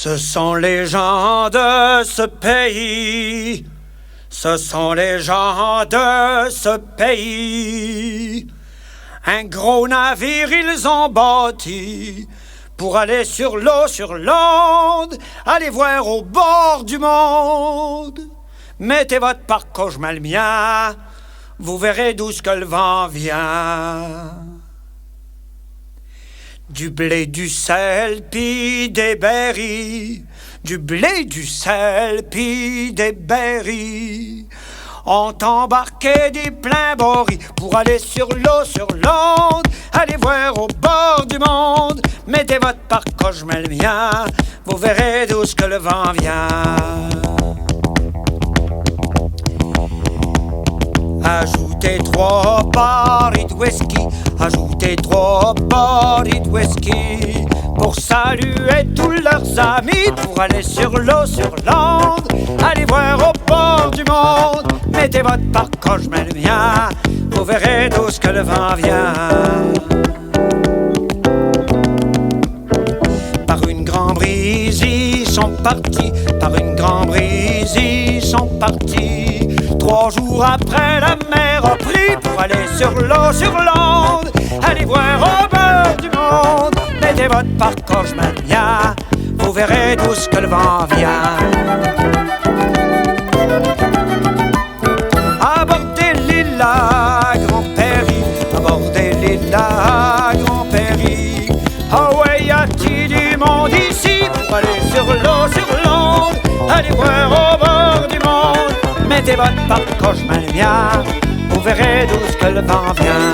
Ce sont les gens de ce pays, ce sont les gens de ce pays. Un gros navire ils ont bâti pour aller sur l'eau, sur l'onde, aller voir au bord du monde. Mettez votre parcours, je mets le mien, vous verrez d'où ce que le vent vient. Du blé, du sel, pis des berries. Du blé, du sel, pis des berries. On embarqué des pleins boris pour aller sur l'eau, sur l'onde, aller voir au bord du monde. Mettez votre parcours, je mets le mien, vous verrez d'où ce que le vent vient. Ajoutez 3 barils de whisky, ajoutez 3 barils de whisky pour saluer tous leurs amis, pour aller sur l'eau, sur l'onde, aller voir au bord du monde. Mettez votre parcours, je mets le mien, vous verrez d'où ce que le vent vient. Par une grande brise, ils sont partis, par une grande brise, ils sont partis. 3 jours après, la mer a pris pour aller sur l'eau, sur l'onde, aller voir au bord du monde. Mettez votre parcours, je mets le mien, vous verrez d'où ce que le vent vient. Abordez l'île à Grand-Péry, abordez l'île à Grand-Péry. Oh ouais, y a-t-il du monde ici pour aller sur l'eau, sur l'onde, aller voir au bord du monde. Mettez votre parcours, je mets le mien, vous verrez d'où ce que le vent vient.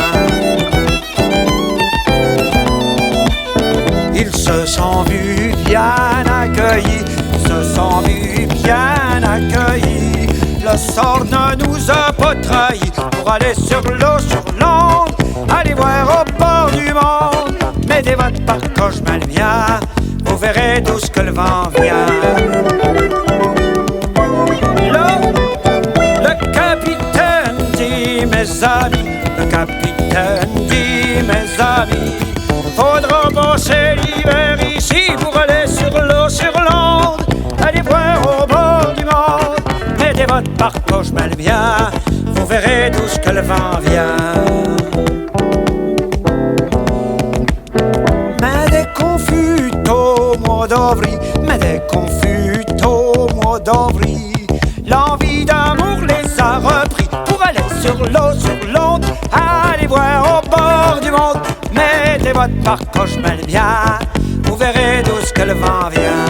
Ils se sont vus bien accueillis, ils se sont vus bien accueillis. Le sort ne nous a pas trahis pour aller sur l'eau, sur l'onde, aller voir au bord du monde. Mettez votre parcours, je mets le mien, vous verrez d'où ce que le vent vient. Le capitaine dit, mes amis, le capitaine dit, mes amis, faudra passer l'hiver ici pour aller sur l'eau, sur l'onde, aller voir au bord du monde. Mettez votre parcours, je mets le mien, vous verrez d'où ce que le vent vient. Mais dès qu'on fut au mois d'avril, mais dès qu'on fut au mois d'avril, l'envie d'amour les a repris pour aller sur l'eau, sur l'onde, aller voir au bord du monde. Mettez votre parcours, je mets le mien, vous verrez d'où ce que le vent vient.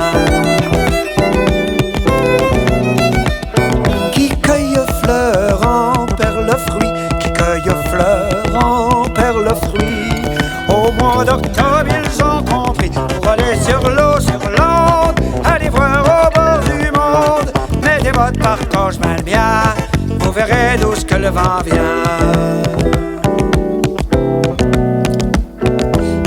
Qui cueille fleurs en perd le fruit, qui cueille fleurs en perd le fruit. Au mois d'octobre ils ont compris pour aller sur l'eau, sur l'onde, aller voir au bord du monde. Mettez votre parcours, je mets le mien, vous verrez d'où ce que le vent vient.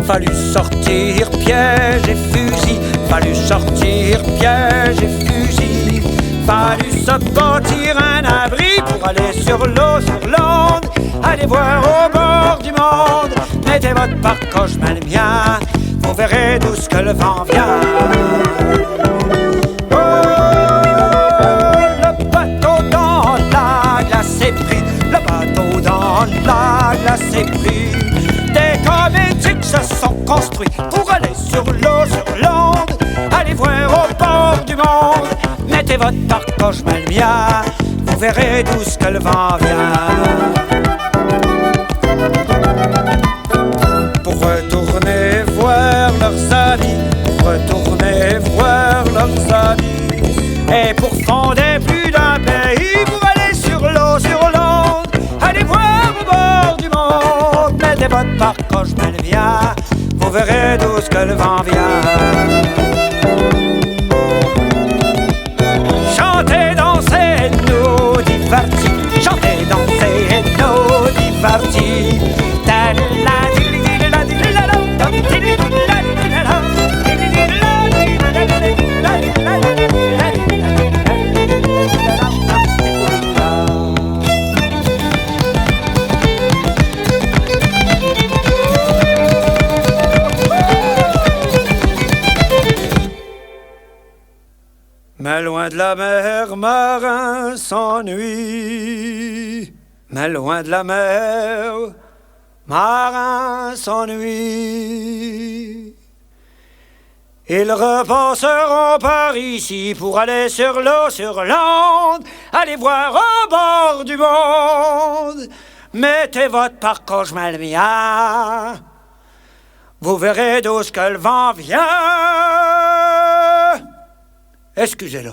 Fallut sortir piège et fusil, fallut sortir piège et fusil. Fallut se bâtir un abri pour aller sur l'eau, sur l'onde, aller voir au bord du monde. Mettez votre parcours, je mets le mien, vous verrez d'où ce que le vent vient. Oh, le bateau dans la glace est pris, le bateau dans la glace est pris. Des comédies se sont construits pour aller sur l'eau, sur l'onde, aller voir au bord du monde. Mettez votre parcours, je mets le mien, vous verrez d'où ce que le vent vient. Pour retourner voir leurs amis, pour retourner voir leurs amis, et pour fonder plus d'un pays, pour aller sur l'eau, sur l'onde, aller voir au bord du monde. Mettez votre parcours, je mets le mien, vous verrez d'où ce que le vent vient. Chantez, dansez, nous divertis, chantez, dansez, nous divertis. Mais loin de la mer, marin s'ennuie. Mais loin de la mer, marin s'ennuie. Ils repasseront par ici pour aller sur l'eau, sur l'onde, aller voir au bord du monde. Mettez votre parcours, je mets le mien. Vous verrez d'où ce que le vent vient. Excusez-le.